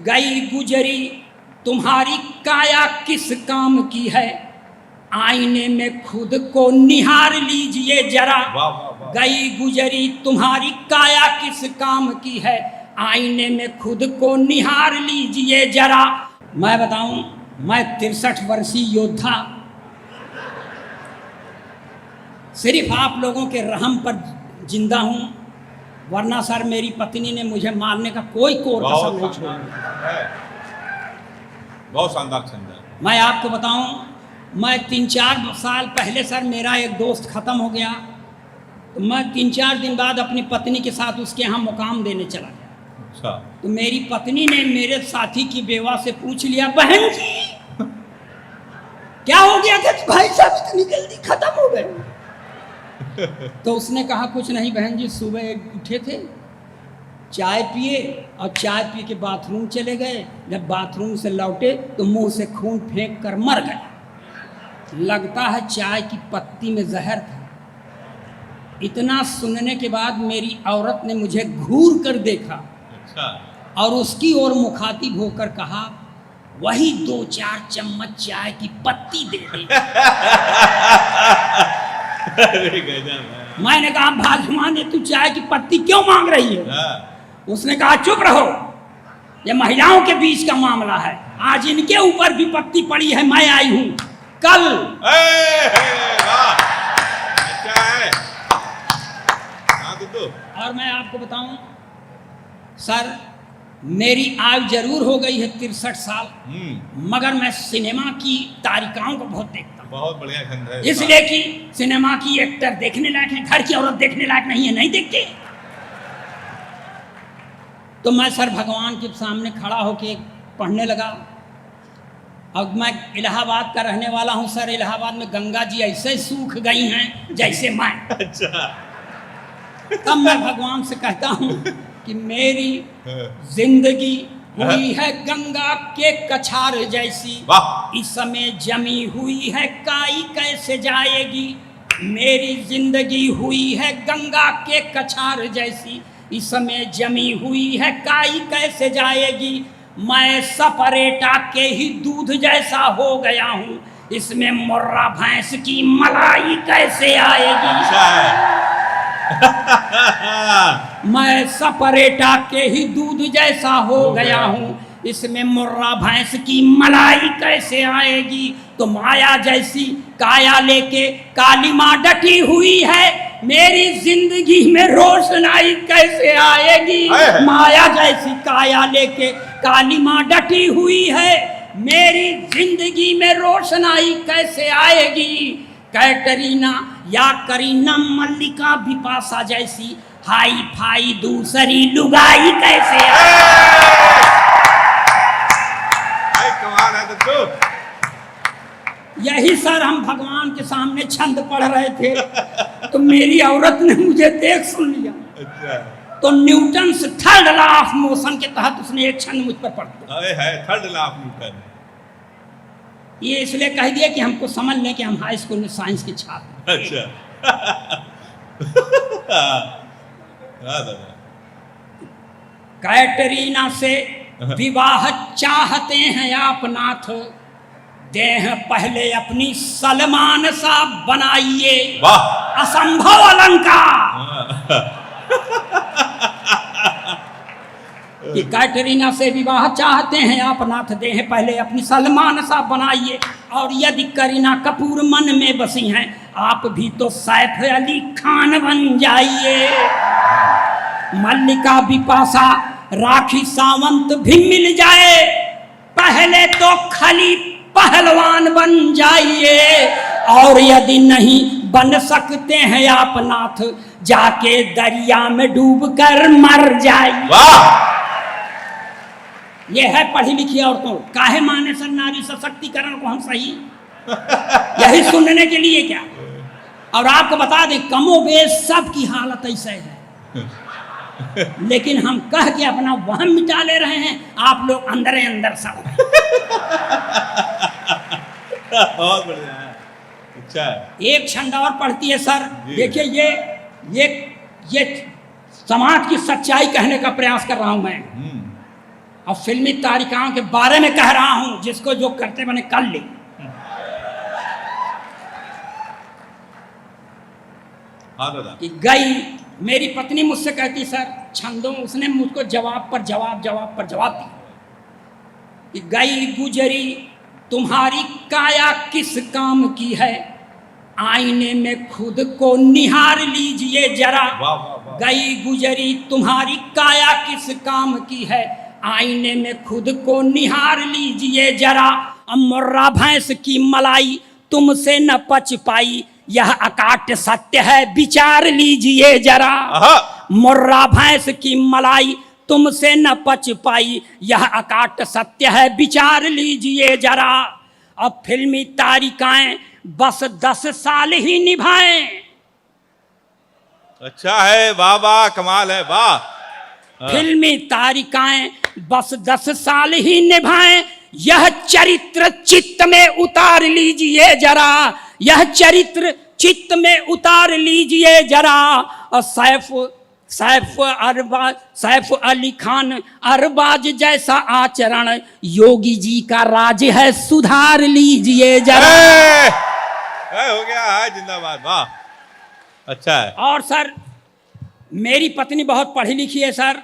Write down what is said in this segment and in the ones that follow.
गई गुजरी तुम्हारी काया किस काम की है, आईने में खुद को निहार लीजिए जरा। गई गुजरी तुम्हारी काया किस काम की है, आईने में खुद को निहार लीजिए जरा। मैं बताऊं, मैं 63 वर्षीय योद्धा सिर्फ आप लोगों के रहम पर जिंदा हूं, वरना सर मेरी पत्नी ने मुझे मारने का कोई कोर कसम नहीं छोड़ा। बहुत शानदार छंद है। मैं आपको बताऊं, मैं 3-4 साल पहले सर मेरा एक दोस्त ख़त्म हो गया, तो मैं 3-4 दिन बाद अपनी पत्नी के साथ उसके यहाँ मुकाम देने चला गया। अच्छा। तो मेरी पत्नी ने मेरे साथी की बेवा से पूछ लिया, बहन जी क्या हो गया था कि भाई साहब इतनी जल्दी खत्म हो गए? तो उसने कहा कुछ नहीं बहन जी, सुबह उठे थे, चाय पिए और चाय पी के बाथरूम चले गए, जब बाथरूम से लौटे तो मुंह से खून फेंक कर मर गए। लगता है चाय की पत्ती में जहर था। इतना सुनने के बाद मेरी औरत ने मुझे घूर कर देखा। अच्छा। और उसकी ओर मुखातिब होकर कहा, वही 2-4 चम्मच चाय की पत्ती दे दे। मैंने कहा भाजमान तू चाय की पत्ती क्यों मांग रही है? उसने कहा चुप रहो, ये महिलाओं के बीच का मामला है, आज इनके ऊपर भी पत्ती पड़ी है, मैं आई हूं कल। और मैं आपको बताऊं सर, मेरी आयु जरूर हो गई है 63 साल, मगर मैं सिनेमा की तारिकाओं को बहुत देखता हूं। बहुत बढ़िया छंद है, इसलिए कि सिनेमा की एक्टर देखने लायक है, घर की औरत देखने लायक नहीं है, नहीं देखते। तो मैं सर भगवान के सामने खड़ा होके पढ़ने लगा। अब मैं इलाहाबाद का रहने वाला हूं सर, इलाहाबाद में गंगा जी ऐसे सूख गई हैं जैसे मैं। अच्छा। तब मैं भगवान से कहता हूं कि मेरी जिंदगी हुई है गंगा के कछार जैसी, इस समय जमी हुई है काई कैसे जाएगी। मेरी जिंदगी हुई है गंगा के कछार जैसी, इस समय जमी हुई है काई कैसे जाएगी। मैं सपरेटा के ही दूध जैसा हो गया हूँ, इसमें मुर्रा भैंस की मलाई कैसे आएगी। मैं सपरेटा के ही दूध जैसा हो गया हूँ, इसमें मुर्रा भैंस की मलाई कैसे आएगी। तो माया जैसी काया लेके काली माँ डटी हुई है, मेरी जिंदगी में रोशनाई कैसे आएगी। माया जैसी काया लेके काली माँ डटी हुई है, मेरी जिंदगी में रोशनाई कैसे आएगी। कैटरीना या करीना मल्लिका बिपाशा जैसी हाई फाई दूसरी लुगाई कैसे आएगी। यही सर हम भगवान के सामने छंद पढ़ रहे थे, तो मेरी औरत ने मुझे देख सुन लिया। अच्छा। तो न्यूटन से 3rd लॉ ऑफ मोशन के तहत उसने एक छंद मुझ पर पढ़ दिया। 3rd law of Newton. ये इसलिए कह दिया कि हमको समझ लें कि हम हाई स्कूल में साइंस के छात्र। अच्छा। कैटरीना से विवाह चाहते हैं आप नाथ, देह पहले अपनी सलमान सा बनाइए। असंभव अलंकार। कि कैटरीना से विवाह चाहते हैं आप नाथ, देह पहले अपनी सलमान सा बनाइए। और यदि करीना कपूर मन में बसी हैं, आप भी तो सैफ अली खान बन जाइए। मल्लिका बिपाशा राखी सावंत भी मिल जाए, पहले तो खली पहलवान बन जाइए। और यदि नहीं बन सकते हैं आप नाथ, जाके दरिया में डूब कर मर जाइए। ये है पढ़ी लिखी औरतों। काहे माने सर नारी सशक्तिकरण को हम सही यही सुनने के लिए क्या। और आपको बता दें कमोबेश सबकी हालत ऐसे है, लेकिन हम कह के अपना वहम मिटा ले रहे हैं, आप लोग अंदर अंदर सब। बहुत बढ़िया है। अच्छा। एक छंद और पढ़ती है सर, देखिए ये समाज की सच्चाई कहने का प्रयास कर रहा हूं मैं। और फिल्मी तारिकाओं के बारे में कह रहा हूं, जिसको जो करते मैंने कर ली। हाँ दादा। कि गई मेरी पत्नी मुझसे कहती सर छंदों, उसने मुझको जवाब पर जवाब दिया कि गई गुजरी तुम्हारी काया किस काम की है, आईने में खुद को निहार लीजिए जरा। वाह वाह वाह। गई गुजरी तुम्हारी काया किस काम की है, आईने में खुद को निहार लीजिए जरा। अब मुर्रा भैंस की मलाई तुमसे न पच पाई, यह अकाट सत्य है विचार लीजिए जरा। आहा। मुर्रा भैंस की मलाई तुमसे न पच पाई, यह अकाट सत्य है विचार लीजिए जरा। अब फिल्मी तारिकाएं बस 10 साल ही निभाएं। अच्छा है, वाह वाह, कमाल है, वाह। फिल्मी तारिकाएं बस 10 साल ही निभाएं, यह चरित्र चित्त में उतार लीजिए जरा। यह चरित्र चित्त में उतार लीजिए जरा। और सैफ अली खान अरबाज जैसा आचरण योगी जी का राज है, सुधार लीजिए जरा। हो गया है, जिंदाबाद, वाह। अच्छा है। और सर मेरी पत्नी बहुत पढ़ी लिखी है सर,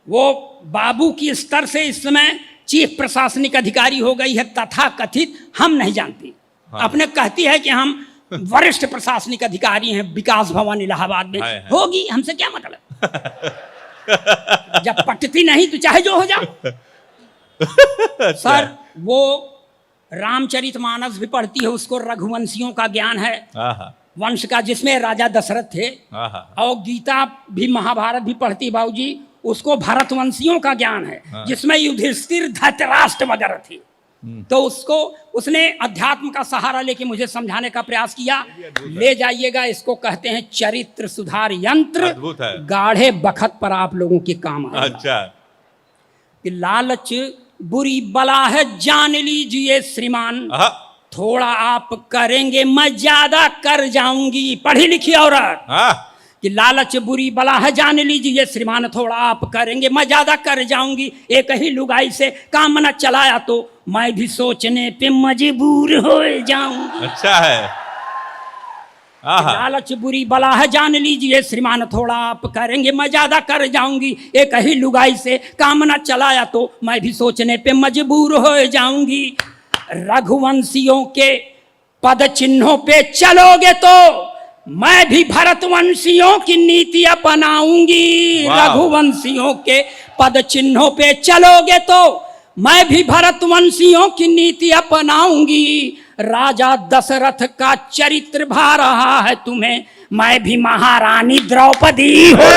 वो बाबू की स्तर से इस समय चीफ प्रशासनिक अधिकारी हो गई है, तथा कथित हम नहीं जानती। हाँ। अपने कहती है कि हम वरिष्ठ प्रशासनिक अधिकारी हैं विकास भवन इलाहाबाद में। है। होगी, हमसे क्या मतलब। जब पटती नहीं तो चाहे जो हो जाओ। सर वो रामचरितमानस भी पढ़ती है, उसको रघुवंशियों का ज्ञान है, आहा। वंश का, जिसमें राजा दशरथ थे। आहा। और गीता भी महाभारत भी पढ़ती बाबूजी, उसको भरतवंशियों का ज्ञान है, हाँ। जिसमें युधिष्ठिर धृतराष्ट्र वगैरह थी। तो उसने अध्यात्म का सहारा लेके मुझे समझाने का प्रयास किया। ले जाइएगा, इसको कहते हैं चरित्र सुधार यंत्र, अद्भुत है। गाढ़े बखत पर आप लोगों के काम आएगा। अच्छा। कि लालच बुरी बला है जान लीजिए श्रीमान, आहा। थोड़ा आप करेंगे मैं ज्यादा कर जाऊंगी। पढ़ी लिखी औरत। हाँ। कि लालच बुरी बला है जान लीजिए श्रीमान, थोड़ा आप करेंगे मैं ज्यादा कर जाऊंगी। एक ही लुगाई से काम न चलाया तो मैं भी सोचने पे मजबूर हो जाऊंगी। अच्छा है। आहा। लालच बुरी बला है जान लीजिए श्रीमान, थोड़ा आप करेंगे मैं ज्यादा कर जाऊंगी। एक ही लुगाई से काम न चलाया तो मैं भी सोचने पे मजबूर हो जाऊंगी। रघुवंशियों के पद चिन्हों पे चलोगे तो मैं भी भरतवंशियों की नीति अपनाऊंगी। वाह। रघुवंशियों के पद चिन्हों पे चलोगे तो मैं भी भरतवंशियों की नीति अपनाऊंगी। राजा दशरथ का चरित्र भा रहा है तुम्हें, मैं भी महारानी द्रौपदी हो।